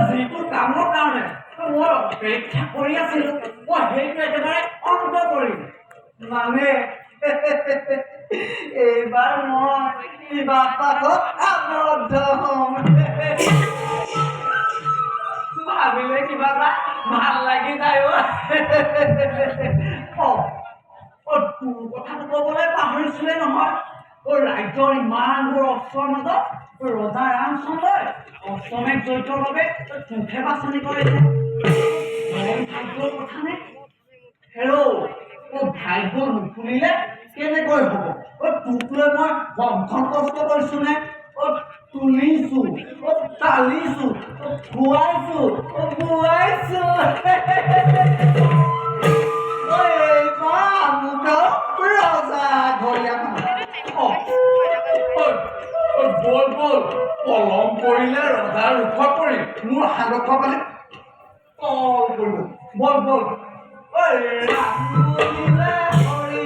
যিটো কামৰ কাৰণে মই অপেক্ষা কৰি আছিলো মই সেইটো একেবাৰে অন্ত কৰিম মানে এইবাৰ মই কিবা পাছত আবদ্ধ হ'ম ভাবিলে কিবা এটা ভাল লাগি যায় তোৰ কথাটো ক'বলৈ পাহৰিছিলে নহয় ৰাজ্যৰ ইমানবোৰ অস্ত্ৰৰ মাজত ৰজা ৰামচন্দ্ৰই অষ্টমেক যুদ্ধৰ বাবে তোকহে বাছনি কৰিছে ভাগ্যৰ কথা নে ভাগ্য নুখুলিলে কেনেকৈ হ'ব তোক লৈ মই বন্ধন কষ্ট কৰিছো নে তুলিছো তালিছো খুৱাইছো খুৱাইছো ৰজা ঘৰীয়া বল বল পলম কৰিলে ৰজাৰ ৰুখত পৰি মোৰ সাগৰ পালে কল কৰিব বল বল হৰি হৰি